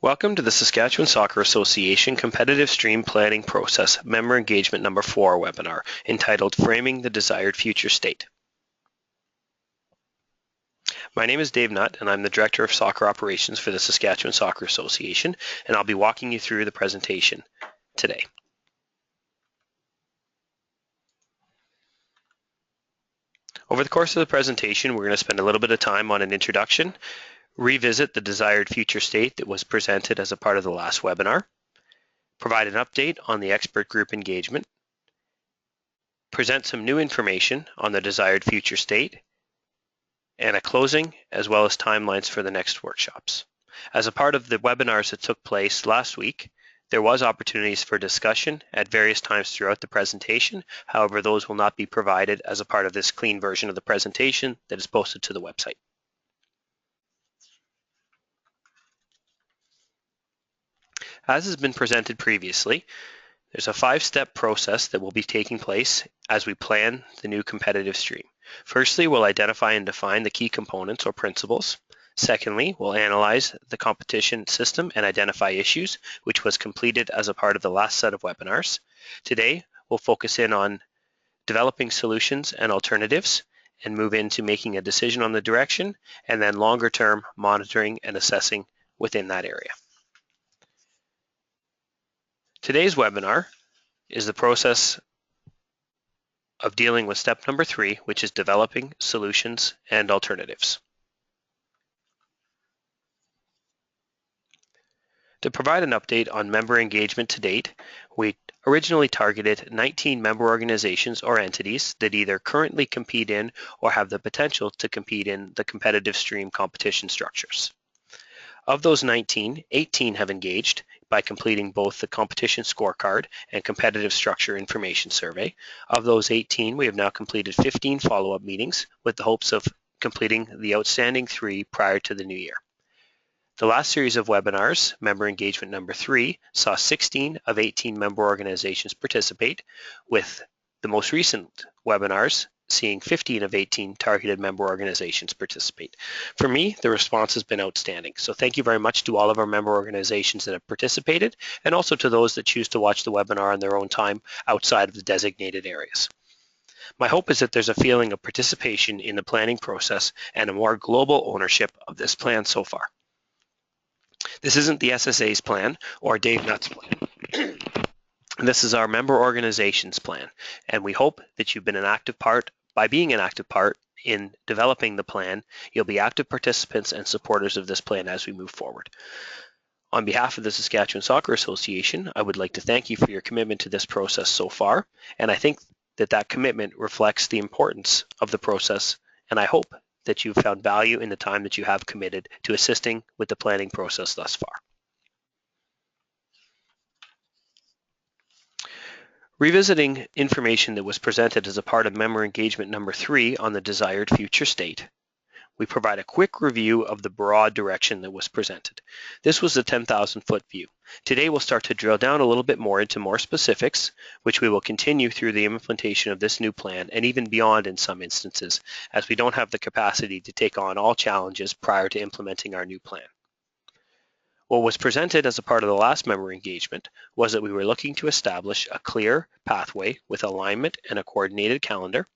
Welcome to the Saskatchewan Soccer Association Competitive Stream Planning Process Member Engagement Number 4 webinar entitled Framing the Desired Future State. My name is Dave Nutt and I'm the Director of Soccer Operations for the Saskatchewan Soccer Association, and I'll be walking you through the presentation today. Over the course of the presentation, we're going to spend a little bit of time on an introduction, revisit the desired future state that was presented as a part of the last webinar, provide an update on the expert group engagement, present some new information on the desired future state, and a closing as well as timelines for the next workshops. As a part of the webinars that took place last week, there was opportunities for discussion at various times throughout the presentation. However, those will not be provided as a part of this clean version of the presentation that is posted to the website. As has been presented previously, there's a 5-step process that will be taking place as we plan the new competitive stream. Firstly, we'll identify and define the key components or principles. Secondly, we'll analyze the competition system and identify issues, which was completed as a part of the last set of webinars. Today, we'll focus in on developing solutions and alternatives and move into making a decision on the direction, and then longer term monitoring and assessing within that area. Today's webinar is the process of dealing with step number 3, which is developing solutions and alternatives. To provide an update on member engagement to date, we originally targeted 19 member organizations or entities that either currently compete in or have the potential to compete in the competitive stream competition structures. Of those 19, 18 have engaged by completing both the competition scorecard and competitive structure information survey. Of those 18, we have now completed 15 follow-up meetings with the hopes of completing the outstanding 3 prior to the new year. The last series of webinars, member engagement number 3, saw 16 of 18 member organizations participate, with the most recent webinars seeing 15 of 18 targeted member organizations participate. For me, the response has been outstanding. So thank you very much to all of our member organizations that have participated, and also to those that choose to watch the webinar on their own time outside of the designated areas. My hope is that there's a feeling of participation in the planning process and a more global ownership of this plan so far. This isn't the SSA's plan or Dave Nutt's plan. This is our member organization's plan, and we hope that you've been an active part. By being an active part in developing the plan, you'll be active participants and supporters of this plan as we move forward. On behalf of the Saskatchewan Soccer Association, I would like to thank you for your commitment to this process so far, and I think that that commitment reflects the importance of the process, and I hope that you've found value in the time that you have committed to assisting with the planning process thus far. Revisiting information that was presented as a part of member engagement number 3 on the desired future state, we provide a quick review of the broad direction that was presented. This was the 10,000-foot view. Today we'll start to drill down a little bit more into more specifics, which we will continue through the implementation of this new plan and even beyond in some instances, as we don't have the capacity to take on all challenges prior to implementing our new plan. What was presented as a part of the last member engagement was that we were looking to establish a clear pathway with alignment and a coordinated calendar.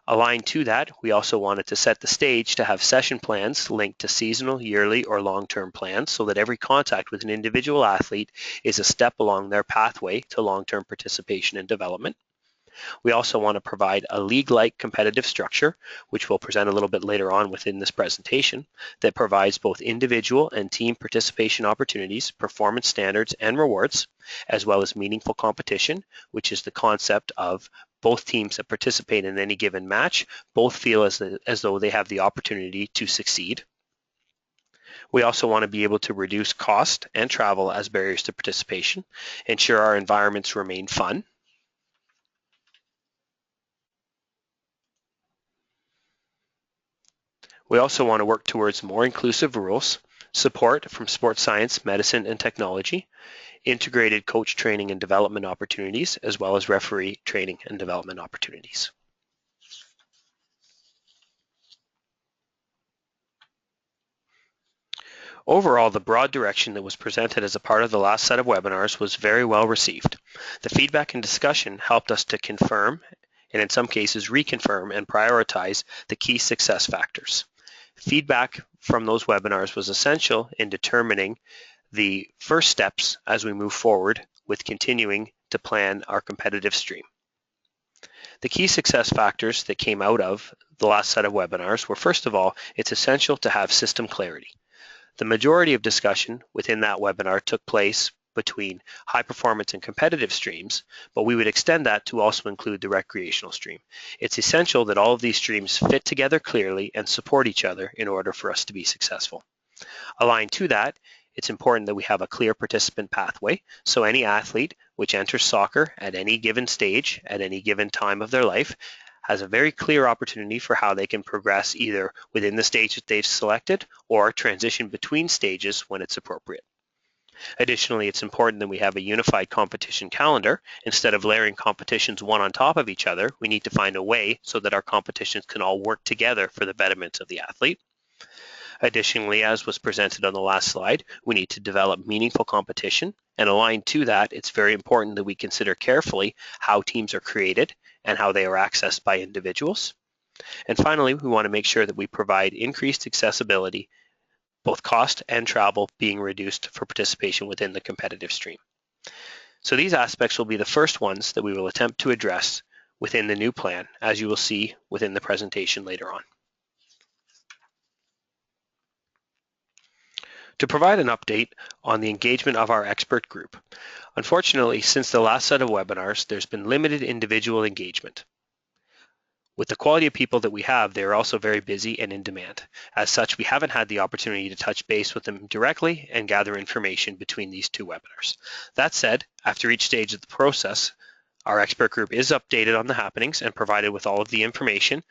Aligned to that, we also wanted to set the stage to have session plans linked to seasonal, yearly, or long-term plans so that every contact with an individual athlete is a step along their pathway to long-term participation and development. We also want to provide a league-like competitive structure, which we'll present a little bit later on within this presentation, that provides both individual and team participation opportunities, performance standards, and rewards, as well as meaningful competition, which is the concept of both teams that participate in any given match both feel as though they have the opportunity to succeed. We also want to be able to reduce cost and travel as barriers to participation, ensure our environments remain fun, we also want to work towards more inclusive rules, support from sports science, medicine, and technology, integrated coach training and development opportunities, as well as referee training and development opportunities. Overall, the broad direction that was presented as a part of the last set of webinars was very well received. The feedback and discussion helped us to confirm, and in some cases reconfirm and prioritize the key success factors. Feedback from those webinars was essential in determining the first steps as we move forward with continuing to plan our competitive stream. The key success factors that came out of the last set of webinars were, first of all, it's essential to have system clarity. The majority of discussion within that webinar took place between high performance and competitive streams, but we would extend that to also include the recreational stream. It's essential that all of these streams fit together clearly and support each other in order for us to be successful. Aligned to that, it's important that we have a clear participant pathway, so any athlete which enters soccer at any given stage, at any given time of their life, has a very clear opportunity for how they can progress either within the stage that they've selected or transition between stages when it's appropriate. Additionally, it's important that we have a unified competition calendar. Instead of layering competitions one on top of each other, we need to find a way so that our competitions can all work together for the betterment of the athlete. Additionally, as was presented on the last slide, we need to develop meaningful competition, and aligned to that, it's very important that we consider carefully how teams are created and how they are accessed by individuals. And finally, we want to make sure that we provide increased accessibility, both cost and travel being reduced for participation within the competitive stream. So these aspects will be the first ones that we will attempt to address within the new plan, as you will see within the presentation later on. To provide an update on the engagement of our expert group. Unfortunately, since the last set of webinars, there's been limited individual engagement. With the quality of people that we have, they are also very busy and in demand. As such, we haven't had the opportunity to touch base with them directly and gather information between these two webinars. That said, after each stage of the process, our expert group is updated on the happenings and provided with all of the information,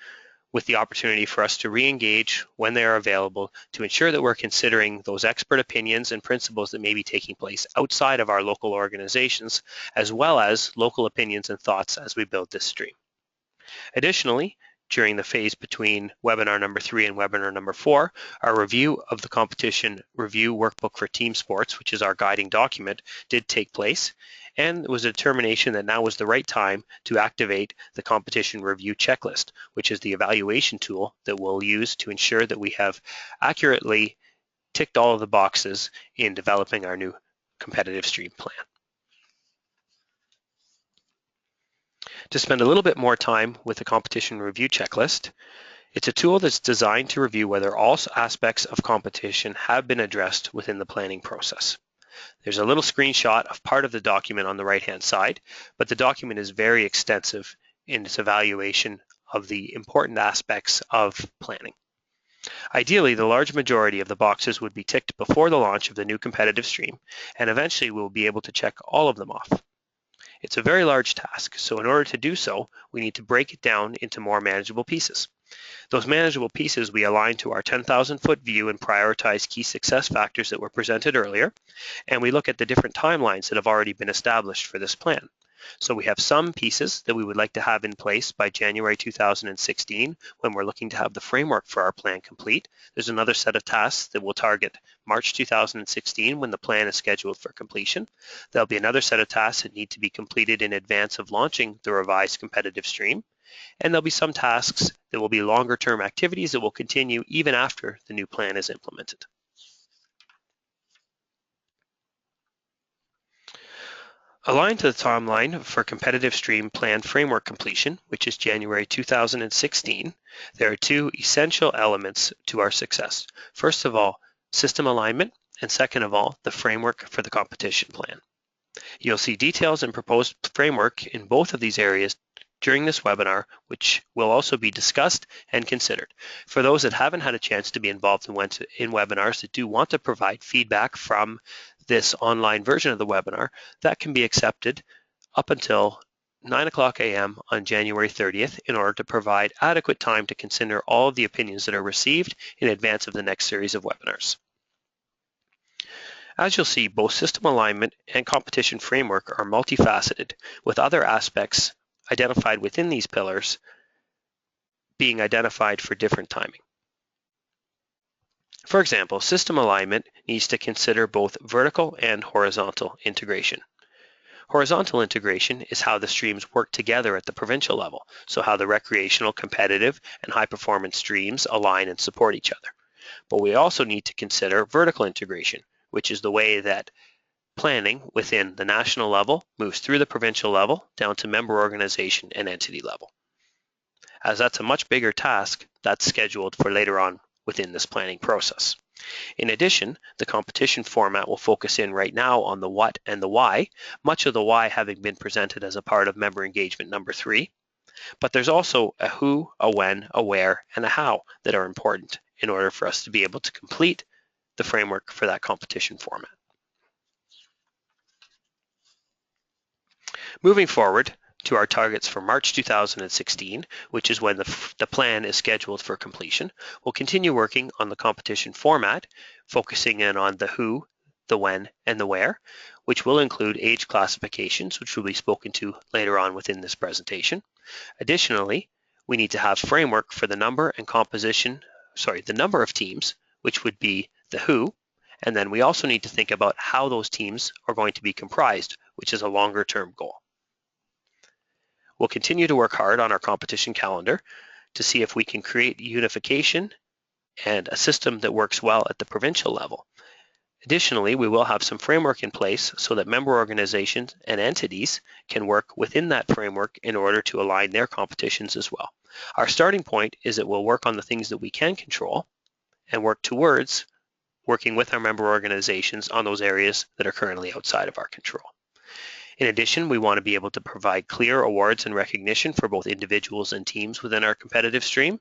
with the opportunity for us to re-engage when they are available to ensure that we're considering those expert opinions and principles that may be taking place outside of our local organizations, as well as local opinions and thoughts as we build this stream. Additionally, during the phase between webinar number 3 and webinar number 4, our review of the competition review workbook for team sports, which is our guiding document, did take place, and it was a determination that now was the right time to activate the competition review checklist, which is the evaluation tool that we'll use to ensure that we have accurately ticked all of the boxes in developing our new competitive stream plan. To spend a little bit more time with the competition review checklist, it's a tool that's designed to review whether all aspects of competition have been addressed within the planning process. There's a little screenshot of part of the document on the right-hand side, but the document is very extensive in its evaluation of the important aspects of planning. Ideally, the large majority of the boxes would be ticked before the launch of the new competitive stream, and eventually we'll be able to check all of them off. It's a very large task, so in order to do so, we need to break it down into more manageable pieces. Those manageable pieces we align to our 10,000-foot view and prioritize key success factors that were presented earlier, and we look at the different timelines that have already been established for this plan. So we have some pieces that we would like to have in place by January 2016 when we're looking to have the framework for our plan complete. There's another set of tasks that will target March 2016 when the plan is scheduled for completion. There'll be another set of tasks that need to be completed in advance of launching the revised competitive stream. And there'll be some tasks that will be longer term activities that will continue even after the new plan is implemented. Aligned to the timeline for competitive stream plan framework completion, which is January 2016, there are two essential elements to our success. First of all, system alignment, and second of all, the framework for the competition plan. You'll see details and proposed framework in both of these areas during this webinar, which will also be discussed and considered. For those that haven't had a chance to be involved in webinars that do want to provide feedback from this online version of the webinar, that can be accepted up until 9:00 a.m. on January 30th in order to provide adequate time to consider all of the opinions that are received in advance of the next series of webinars. As you'll see, both system alignment and competition framework are multifaceted, with other aspects identified within these pillars being identified for different timing. For example, system alignment needs to consider both vertical and horizontal integration. Horizontal integration is how the streams work together at the provincial level, so how the recreational, competitive, and high-performance streams align and support each other. But we also need to consider vertical integration, which is the way that planning within the national level moves through the provincial level down to member organization and entity level. As that's a much bigger task, that's scheduled for later on within this planning process. In addition, the competition format will focus in right now on the what and the why, much of the why having been presented as a part of member engagement number 3. But there's also a who, a when, a where, and a how that are important in order for us to be able to complete the framework for that competition format. Moving forward to our targets for March 2016, which is when the plan is scheduled for completion, we'll continue working on the competition format, focusing in on the who, the when, and the where, which will include age classifications, which will be spoken to later on within this presentation. Additionally, we need to have framework for the number of teams, which would be the who, and then we also need to think about how those teams are going to be comprised, which is a longer term goal. We'll continue to work hard on our competition calendar to see if we can create unification and a system that works well at the provincial level. Additionally, we will have some framework in place so that member organizations and entities can work within that framework in order to align their competitions as well. Our starting point is that we'll work on the things that we can control and work towards working with our member organizations on those areas that are currently outside of our control. In addition, we want to be able to provide clear awards and recognition for both individuals and teams within our competitive stream.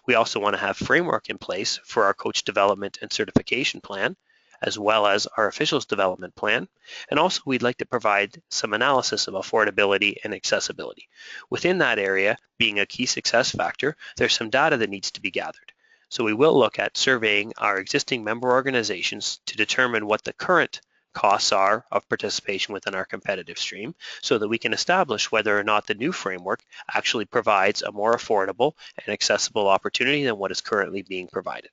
We also want to have framework in place for our coach development and certification plan, as well as our officials development plan. And also we'd like to provide some analysis of affordability and accessibility. Within that area, being a key success factor, there's some data that needs to be gathered. So we will look at surveying our existing member organizations to determine what the current costs are of participation within our competitive stream so that we can establish whether or not the new framework actually provides a more affordable and accessible opportunity than what is currently being provided.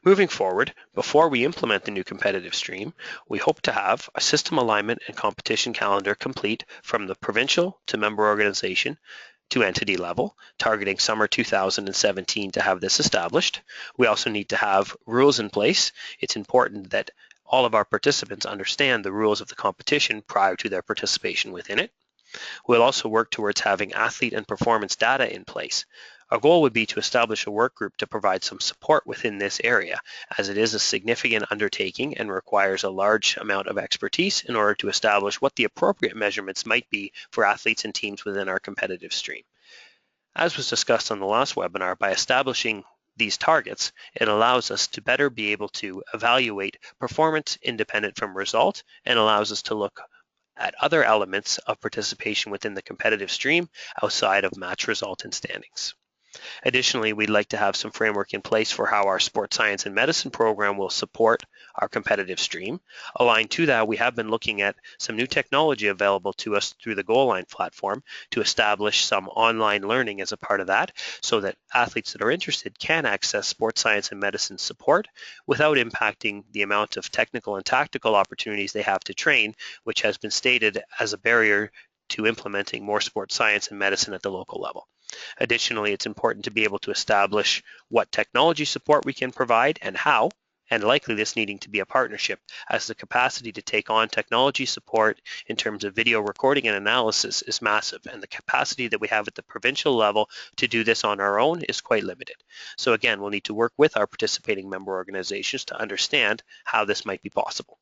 Moving forward, before we implement the new competitive stream, we hope to have a system alignment and competition calendar complete from the provincial to member organization to entity level, targeting summer 2017 to have this established. We also need to have rules in place. It's important that all of our participants understand the rules of the competition prior to their participation within it. We'll also work towards having athlete and performance data in place. Our goal would be to establish a work group to provide some support within this area, as it is a significant undertaking and requires a large amount of expertise in order to establish what the appropriate measurements might be for athletes and teams within our competitive stream. As was discussed on the last webinar, by establishing these targets, it allows us to better be able to evaluate performance independent from result and allows us to look at other elements of participation within the competitive stream outside of match result and standings. Additionally, we'd like to have some framework in place for how our sports science and medicine program will support our competitive stream. Aligned to that, we have been looking at some new technology available to us through the Goal Line platform to establish some online learning as a part of that so that athletes that are interested can access sports science and medicine support without impacting the amount of technical and tactical opportunities they have to train, which has been stated as a barrier to implementing more sports science and medicine at the local level. Additionally, it's important to be able to establish what technology support we can provide and how, and likely this needing to be a partnership, as the capacity to take on technology support in terms of video recording and analysis is massive, and the capacity that we have at the provincial level to do this on our own is quite limited. So again, we'll need to work with our participating member organizations to understand how this might be possible.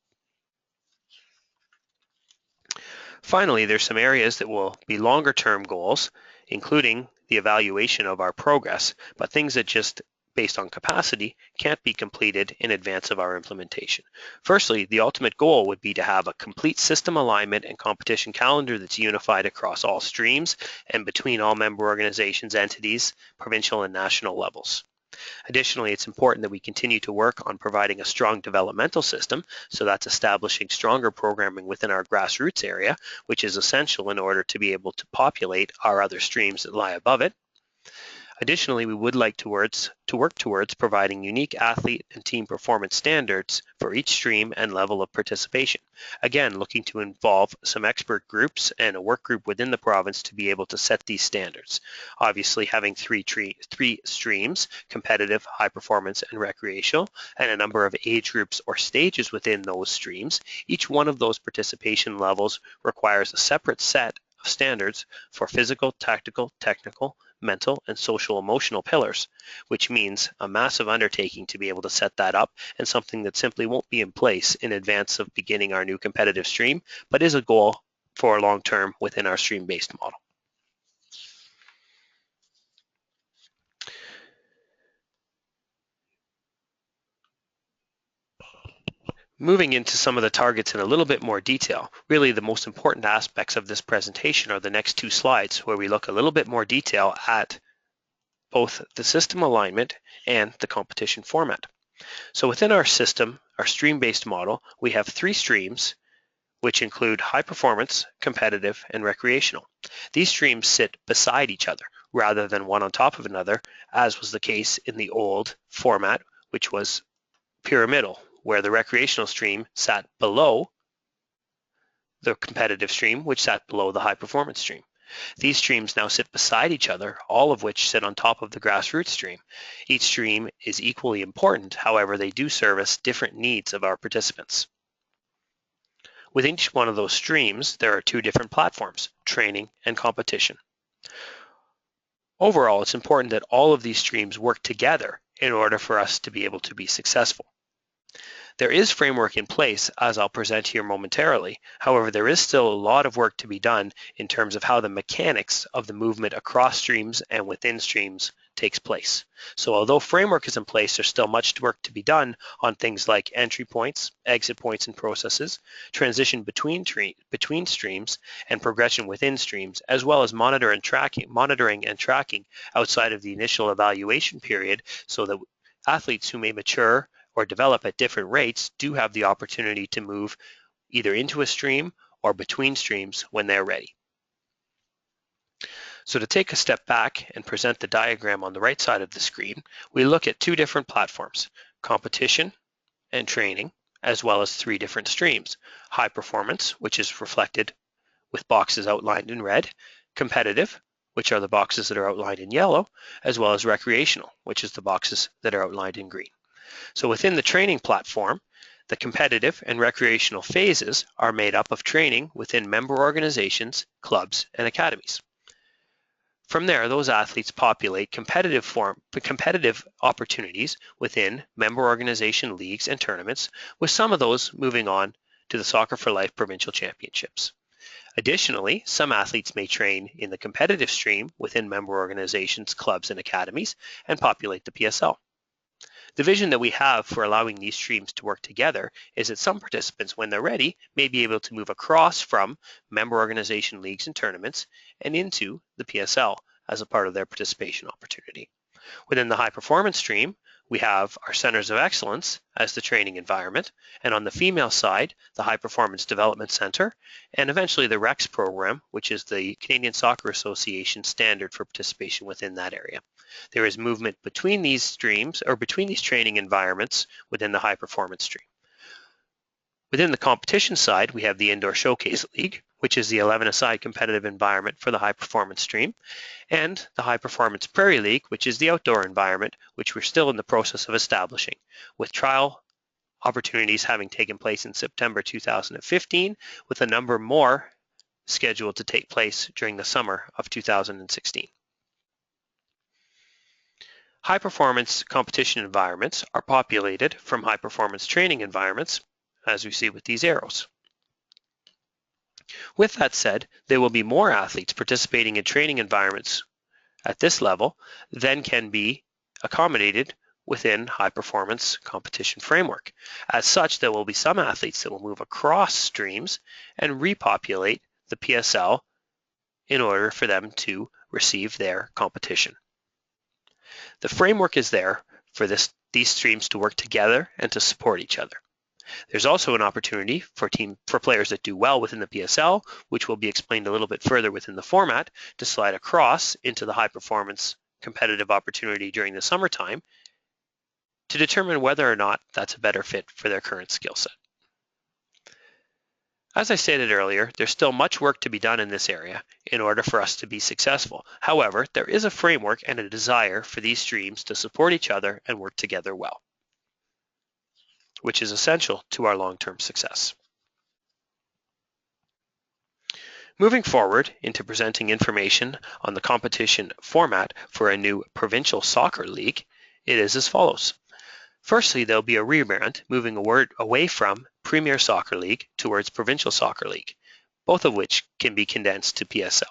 Finally, there's some areas that will be longer term goals, including the evaluation of our progress, but things that just based on capacity can't be completed in advance of our implementation. Firstly, the ultimate goal would be to have a complete system alignment and competition calendar that's unified across all streams and between all member organizations, entities, provincial and national levels. Additionally, it's important that we continue to work on providing a strong developmental system, so that's establishing stronger programming within our grassroots area, which is essential in order to be able to populate our other streams that lie above it. Additionally, we would like to work towards providing unique athlete and team performance standards for each stream and level of participation. Again, looking to involve some expert groups and a work group within the province to be able to set these standards. Obviously, having three streams, competitive, high performance, and recreational, and a number of age groups or stages within those streams, each one of those participation levels requires a separate set of standards for physical, tactical, technical, mental, and social emotional pillars, which means a massive undertaking to be able to set that up and something that simply won't be in place in advance of beginning our new competitive stream, but is a goal for long term within our stream-based model. Moving into some of the targets in a little bit more detail, really the most important aspects of this presentation are the next two slides, where we look a little bit more detail at both the system alignment and the competition format. So within our system, our stream-based model, we have three streams, which include high performance, competitive, and recreational. These streams sit beside each other rather than one on top of another, as was the case in the old format, which was pyramidal, where the recreational stream sat below the competitive stream, which sat below the high performance stream. These streams now sit beside each other, all of which sit on top of the grassroots stream. Each stream is equally important, however, they do service different needs of our participants. Within each one of those streams, there are two different platforms, training and competition. Overall, it's important that all of these streams work together in order for us to be able to be successful. There is framework in place, as I'll present here momentarily. However, there is still a lot of work to be done in terms of how the mechanics of the movement across streams and within streams takes place. So although framework is in place, there's still much work to be done on things like entry points, exit points and processes, transition between streams, and progression within streams, as well as monitoring and tracking outside of the initial evaluation period, so that athletes who may mature or develop at different rates do have the opportunity to move either into a stream or between streams when they're ready. So to take a step back and present the diagram on the right side of the screen, we look at two different platforms, competition and training, as well as three different streams, high performance, which is reflected with boxes outlined in red, competitive, which are the boxes that are outlined in yellow, as well as recreational, which is the boxes that are outlined in green. So within the training platform, the competitive and recreational phases are made up of training within member organizations, clubs, and academies. From there, those athletes populate competitive opportunities within member organization leagues and tournaments, with some of those moving on to the Soccer for Life provincial championships. Additionally, some athletes may train in the competitive stream within member organizations, clubs, and academies and populate the PSL. The vision that we have for allowing these streams to work together is that some participants, when they're ready, may be able to move across from member organization leagues and tournaments and into the PSL as a part of their participation opportunity. Within the high performance stream, we have our centers of excellence as the training environment, and on the female side, the High Performance Development Center, and eventually the REX program, which is the Canadian Soccer Association standard for participation within that area. There is movement between these streams, or between these training environments within the high performance stream. Within the competition side, we have the Indoor Showcase League, which is the 11-a-side competitive environment for the high performance stream, and the High Performance Prairie League, which is the outdoor environment, which we're still in the process of establishing, with trial opportunities having taken place in September 2015, with a number more scheduled to take place during the summer of 2016. High performance competition environments are populated from high performance training environments, as we see with these arrows. With that said, there will be more athletes participating in training environments at this level than can be accommodated within high performance competition framework. As such, there will be some athletes that will move across streams and repopulate the PSL in order for them to receive their competition. The framework is there for these streams to work together and to support each other. There's also an opportunity for players that do well within the PSL, which will be explained a little bit further within the format, to slide across into the high performance competitive opportunity during the summertime to determine whether or not that's a better fit for their current skill set. As I stated earlier, there's still much work to be done in this area in order for us to be successful. However, there is a framework and a desire for these streams to support each other and work together well, which is essential to our long-term success. Moving forward into presenting information on the competition format for a new provincial soccer league, it is as follows. Firstly, there'll be a rebrand, moving away from Premier Soccer League towards Provincial Soccer League, both of which can be condensed to PSL.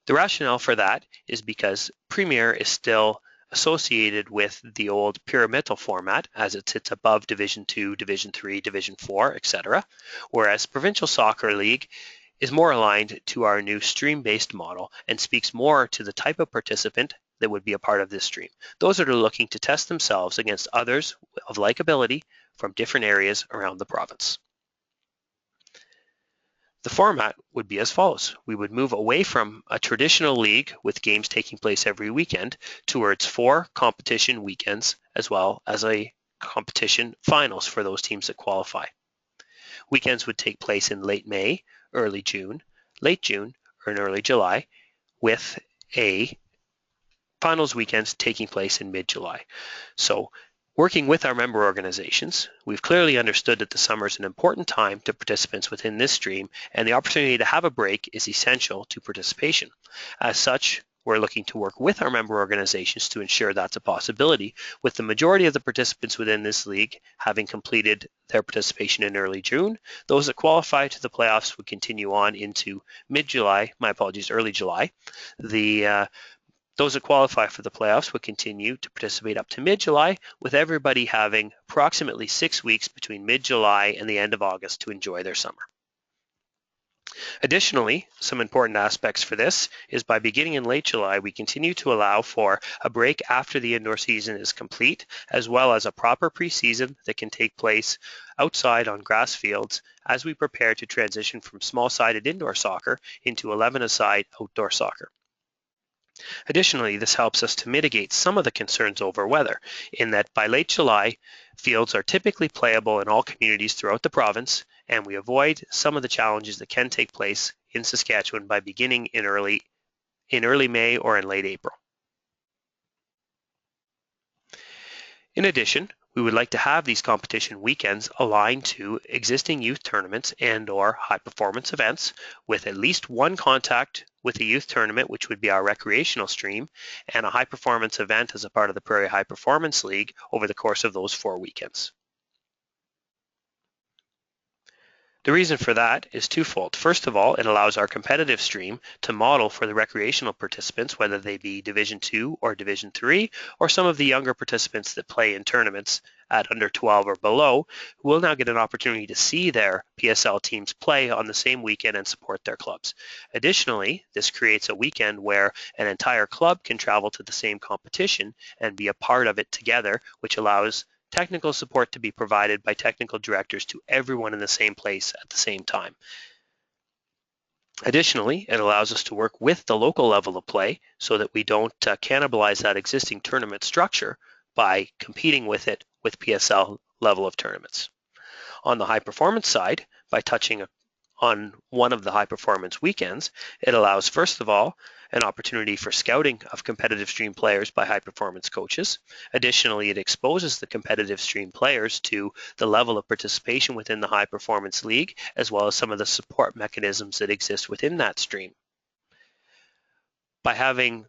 The rationale for that is because Premier is still associated with the old pyramidal format as it sits above Division 2, Division 3, Division 4, etc., whereas Provincial Soccer League is more aligned to our new stream-based model and speaks more to the type of participant that would be a part of this stream. Those that are looking to test themselves against others of like ability from different areas around the province. The format would be as follows. We would move away from a traditional league with games taking place every weekend towards 4 competition weekends as well as a competition finals for those teams that qualify. Weekends would take place in late May, early June, late June, or in early July, with a finals weekends taking place in mid-July. So working with our member organizations, we've clearly understood that the summer is an important time to participants within this stream, and the opportunity to have a break is essential to participation. As such, we're looking to work with our member organizations to ensure that's a possibility, with the majority of the participants within this league having completed their participation in early June. Those that qualify to the playoffs would continue on into mid-July, early July. Those that qualify for the playoffs would continue to participate up to mid-July, with everybody having approximately 6 weeks between mid-July and the end of August to enjoy their summer. Additionally, some important aspects for this is by beginning in late July, we continue to allow for a break after the indoor season is complete, as well as a proper preseason that can take place outside on grass fields as we prepare to transition from small-sided indoor soccer into 11-a-side outdoor soccer. Additionally, this helps us to mitigate some of the concerns over weather, in that by late July, fields are typically playable in all communities throughout the province, and we avoid some of the challenges that can take place in Saskatchewan by beginning in early May or in late April. In addition, we would like to have these competition weekends aligned to existing youth tournaments and/or high-performance events with at least one contact with a youth tournament, which would be our recreational stream, and a high-performance event as a part of the Prairie High Performance League over the course of those 4 weekends. The reason for that is twofold. First of all, it allows our competitive stream to model for the recreational participants, whether they be Division 2 or Division 3, or some of the younger participants that play in tournaments at under 12 or below, who will now get an opportunity to see their PSL teams play on the same weekend and support their clubs. Additionally, this creates a weekend where an entire club can travel to the same competition and be a part of it together, which allows technical support to be provided by technical directors to everyone in the same place at the same time. Additionally, it allows us to work with the local level of play so that we don't cannibalize that existing tournament structure by competing with it with PSL level of tournaments. On the high performance side, by touching on one of the high performance weekends, it allows, first of all, an opportunity for scouting of competitive stream players by high performance coaches. Additionally, it exposes the competitive stream players to the level of participation within the high performance league, as well as some of the support mechanisms that exist within that stream. By having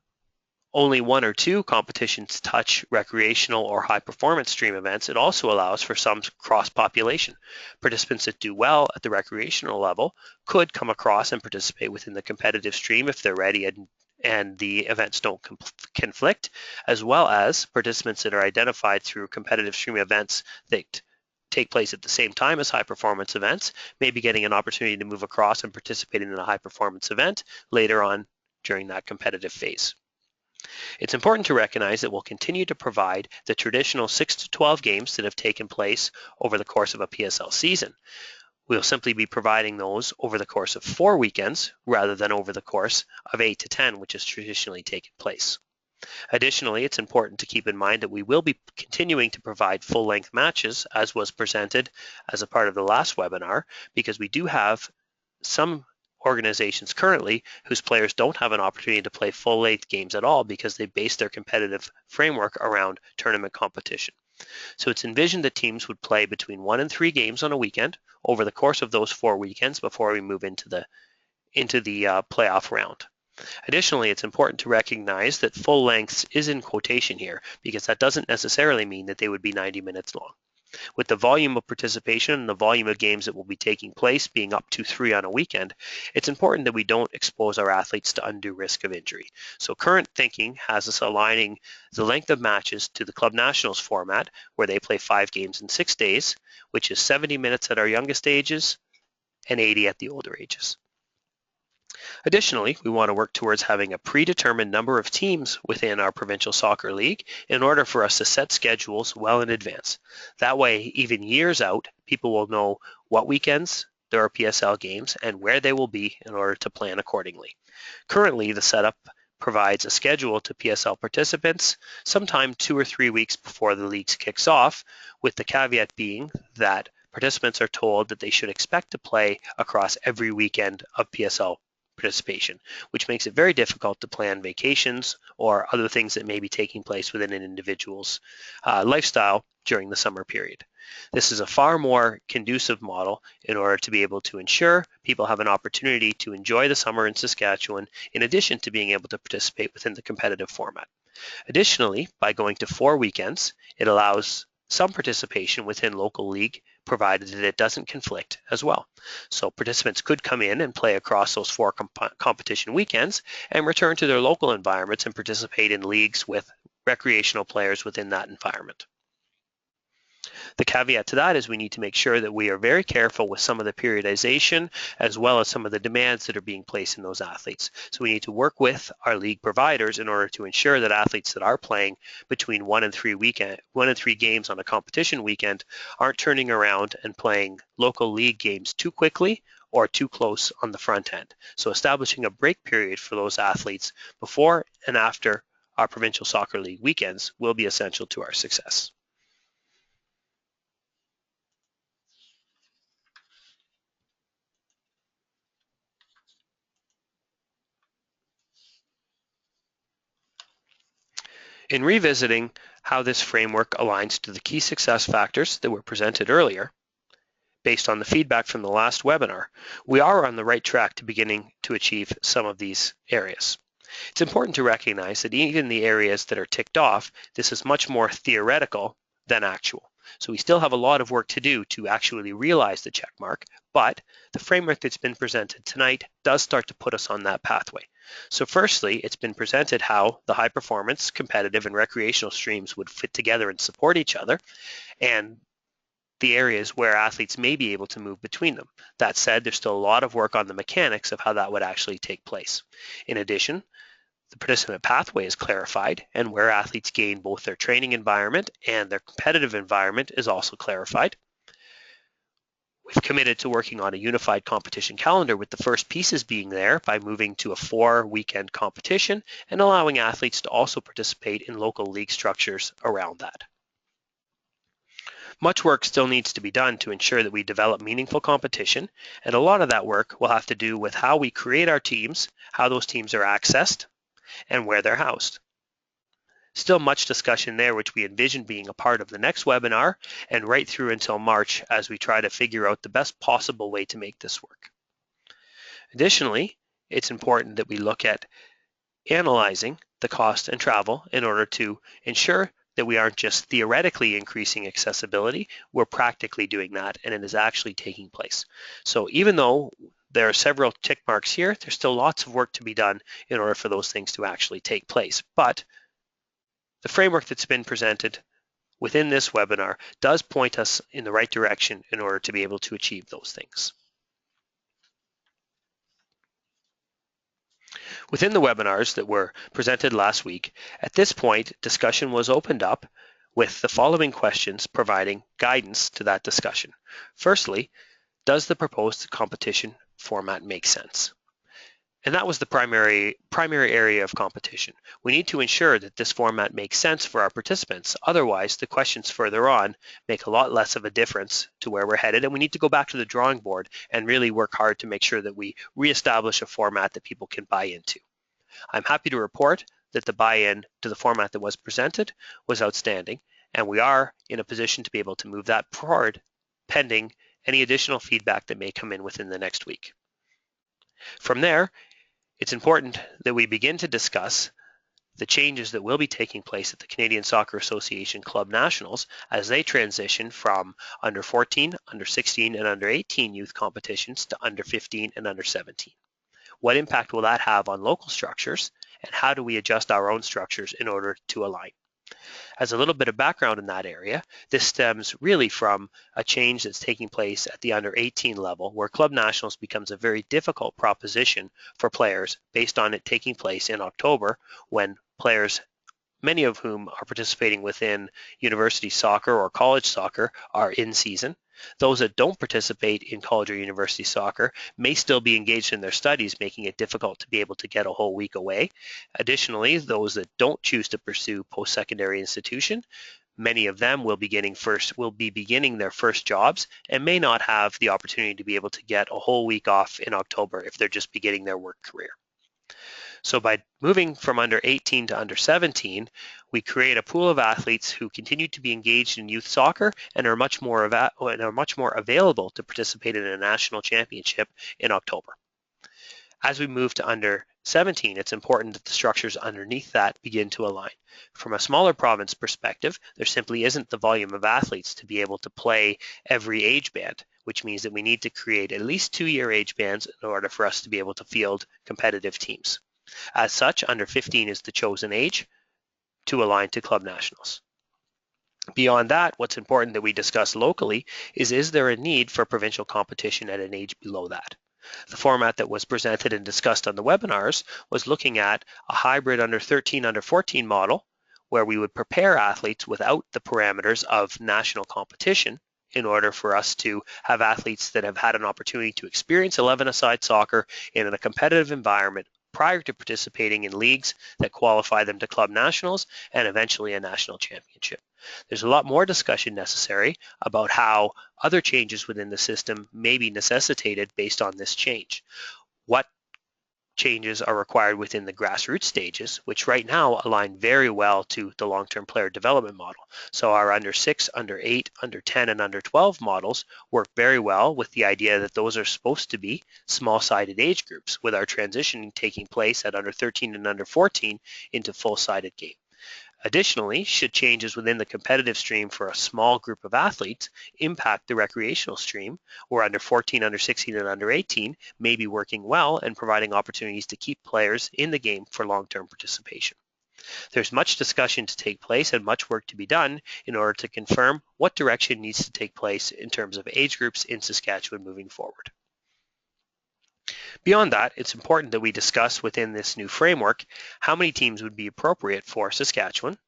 only 1 or 2 competitions touch recreational or high performance stream events, it also allows for some cross-population. Participants that do well at the recreational level could come across and participate within the competitive stream if they're ready and the events don't conflict, as well as participants that are identified through competitive stream events that take place at the same time as high performance events, may be getting an opportunity to move across and participate in a high performance event later on during that competitive phase. It's important to recognize that we'll continue to provide the traditional 6 to 12 games that have taken place over the course of a PSL season. We'll simply be providing those over the course of 4 weekends rather than over the course of 8 to 10, which has traditionally taken place. Additionally, it's important to keep in mind that we will be continuing to provide full-length matches, as was presented as a part of the last webinar, because we do have some organizations currently whose players don't have an opportunity to play full-length games at all because they base their competitive framework around tournament competition. So it's envisioned that teams would play between 1 and 3 games on a weekend over the course of those 4 weekends before we move into the playoff round. Additionally, it's important to recognize that full lengths is in quotation here because that doesn't necessarily mean that they would be 90 minutes long. With the volume of participation and the volume of games that will be taking place being up to 3 on a weekend, it's important that we don't expose our athletes to undue risk of injury. So current thinking has us aligning the length of matches to the Club Nationals format, where they play 5 games in 6 days, which is 70 minutes at our youngest ages and 80 at the older ages. Additionally, we want to work towards having a predetermined number of teams within our provincial soccer league in order for us to set schedules well in advance. That way, even years out, people will know what weekends there are PSL games and where they will be in order to plan accordingly. Currently, the setup provides a schedule to PSL participants sometime 2 or 3 weeks before the league kicks off, with the caveat being that participants are told that they should expect to play across every weekend of PSL participation, which makes it very difficult to plan vacations or other things that may be taking place within an individual's lifestyle during the summer period. This is a far more conducive model in order to be able to ensure people have an opportunity to enjoy the summer in Saskatchewan, in addition to being able to participate within the competitive format. Additionally, by going to 4 weekends, it allows some participation within local league, provided that it doesn't conflict as well. So participants could come in and play across those 4 competition weekends and return to their local environments and participate in leagues with recreational players within that environment. The caveat to that is we need to make sure that we are very careful with some of the periodization as well as some of the demands that are being placed in those athletes. So we need to work with our league providers in order to ensure that athletes that are playing between 1 and 3 games on a competition weekend aren't turning around and playing local league games too quickly or too close on the front end. So establishing a break period for those athletes before and after our provincial soccer league weekends will be essential to our success. In revisiting how this framework aligns to the key success factors that were presented earlier, based on the feedback from the last webinar, we are on the right track to beginning to achieve some of these areas. It's important to recognize that even the areas that are ticked off, this is much more theoretical than actual. So we still have a lot of work to do to actually realize the check mark, but the framework that's been presented tonight does start to put us on that pathway. So firstly, it's been presented how the high performance, competitive, and recreational streams would fit together and support each other, and the areas where athletes may be able to move between them. That said, there's still a lot of work on the mechanics of how that would actually take place. In addition, the participant pathway is clarified, and where athletes gain both their training environment and their competitive environment is also clarified. We've committed to working on a unified competition calendar, with the first pieces being there by moving to a 4-weekend competition and allowing athletes to also participate in local league structures around that. Much work still needs to be done to ensure that we develop meaningful competition, and a lot of that work will have to do with how we create our teams, how those teams are accessed, and where they're housed. Still much discussion there, which we envision being a part of the next webinar and right through until March as we try to figure out the best possible way to make this work. Additionally, it's important that we look at analyzing the cost and travel in order to ensure that we aren't just theoretically increasing accessibility, we're practically doing that, and it is actually taking place. So even though there are several tick marks here, there's still lots of work to be done in order for those things to actually take place. But the framework that's been presented within this webinar does point us in the right direction in order to be able to achieve those things. Within the webinars that were presented last week, at this point, discussion was opened up with the following questions providing guidance to that discussion. Firstly, does the proposed competition format make sense? And that was the primary area of competition. We need to ensure that this format makes sense for our participants. Otherwise, the questions further on make a lot less of a difference to where we're headed, and we need to go back to the drawing board and really work hard to make sure that we reestablish a format that people can buy into. I'm happy to report that the buy-in to the format that was presented was outstanding, and we are in a position to be able to move that forward pending any additional feedback that may come in within the next week. From there, it's important that we begin to discuss the changes that will be taking place at the Canadian Soccer Association Club Nationals as they transition from under 14, under 16, and under 18 youth competitions to under 15 and under 17. What impact will that have on local structures, and how do we adjust our own structures in order to align? As a little bit of background in that area, this stems really from a change that's taking place at the under 18 level, where Club Nationals becomes a very difficult proposition for players based on it taking place in October, when players, many of whom are participating within university soccer or college soccer, are in season. Those that don't participate in college or university soccer may still be engaged in their studies, making it difficult to be able to get a whole week away. Additionally, those that don't choose to pursue post-secondary institution, many of them will be beginning their first jobs and may not have the opportunity to be able to get a whole week off in October if they're just beginning their work career. So by moving from under 18 to under 17, we create a pool of athletes who continue to be engaged in youth soccer and are much more available to participate in a national championship in October. As we move to under 17, it's important that the structures underneath that begin to align. From a smaller province perspective, there simply isn't the volume of athletes to be able to play every age band, which means that we need to create at least 2-year age bands in order for us to be able to field competitive teams. As such, under 15 is the chosen age to align to Club Nationals. Beyond that, what's important that we discuss locally is there a need for provincial competition at an age below that? The format that was presented and discussed on the webinars was looking at a hybrid under 13, under 14 model, where we would prepare athletes without the parameters of national competition in order for us to have athletes that have had an opportunity to experience 11-a-side soccer in a competitive environment prior to participating in leagues that qualify them to Club Nationals and eventually a national championship. There's a lot more discussion necessary about how other changes within the system may be necessitated based on this change. What changes are required within the grassroots stages, which right now align very well to the long-term player development model. So our under 6, under 8, under 10, and under 12 models work very well with the idea that those are supposed to be small-sided age groups, with our transition taking place at under 13 and under 14 into full-sided game. Additionally, should changes within the competitive stream for a small group of athletes impact the recreational stream, where under 14, under 16, and under 18 may be working well and providing opportunities to keep players in the game for long-term participation. There's much discussion to take place and much work to be done in order to confirm what direction needs to take place in terms of age groups in Saskatchewan moving forward. Beyond that, it's important that we discuss within this new framework how many teams would be appropriate for Saskatchewan,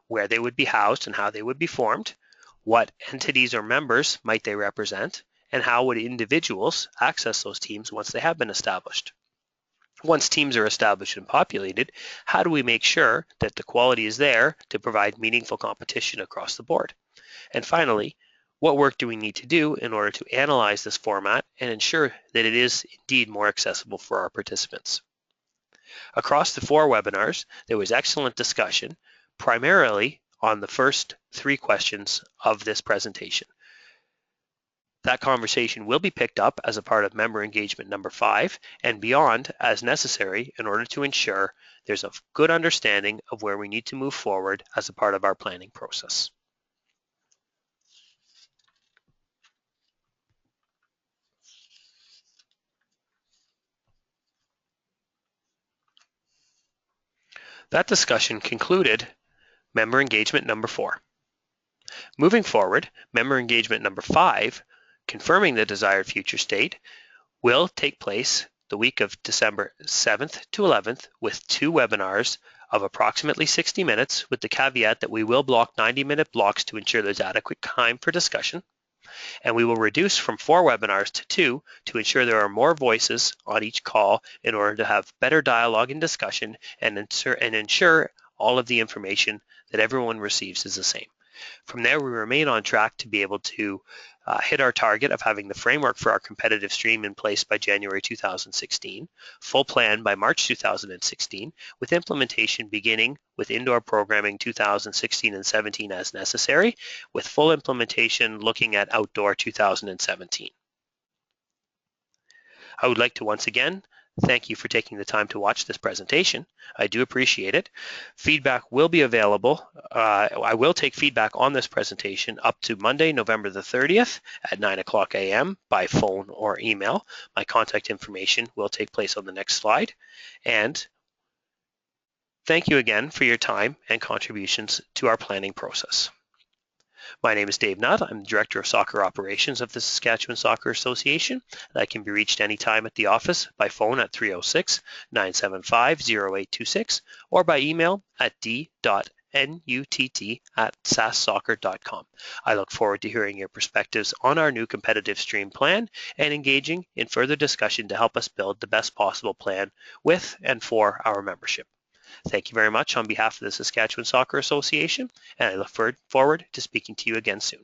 where they would be housed and how they would be formed, what entities or members might they represent, and how would individuals access those teams once they have been established. Once teams are established and populated, how do we make sure that the quality is there to provide meaningful competition across the board? And finally, what work do we need to do in order to analyze this format and ensure that it is indeed more accessible for our participants? Across the 4 webinars, there was excellent discussion, primarily on the first 3 questions of this presentation. That conversation will be picked up as a part of member engagement number 5 and beyond as necessary in order to ensure there's a good understanding of where we need to move forward as a part of our planning process. That discussion concluded member engagement number 4. Moving forward, member engagement number 5, confirming the desired future state, will take place the week of December 7th to 11th with 2 webinars of approximately 60 minutes, with the caveat that we will block 90-minute blocks to ensure there's adequate time for discussion. And we will reduce from 4 webinars to 2 to ensure there are more voices on each call in order to have better dialogue and discussion and ensure all of the information that everyone receives is the same. From there, we remain on track to be able to hit our target of having the framework for our competitive stream in place by January 2016, full plan by March 2016, with implementation beginning with indoor programming 2016 and 17 as necessary, with full implementation looking at outdoor 2017. I would like to once again thank you for taking the time to watch this presentation. I do appreciate it. Feedback will be available. I will take feedback on this presentation up to Monday, November the 30th at 9:00 a.m. by phone or email. My contact information will take place on the next slide. And thank you again for your time and contributions to our planning process. My name is Dave Nutt. I'm the Director of Soccer Operations of the Saskatchewan Soccer Association. I can be reached anytime at the office by phone at 306-975-0826 or by email at d.nutt@sassoccer.com. I look forward to hearing your perspectives on our new competitive stream plan and engaging in further discussion to help us build the best possible plan with and for our membership. Thank you very much on behalf of the Saskatchewan Soccer Association, and I look forward to speaking to you again soon.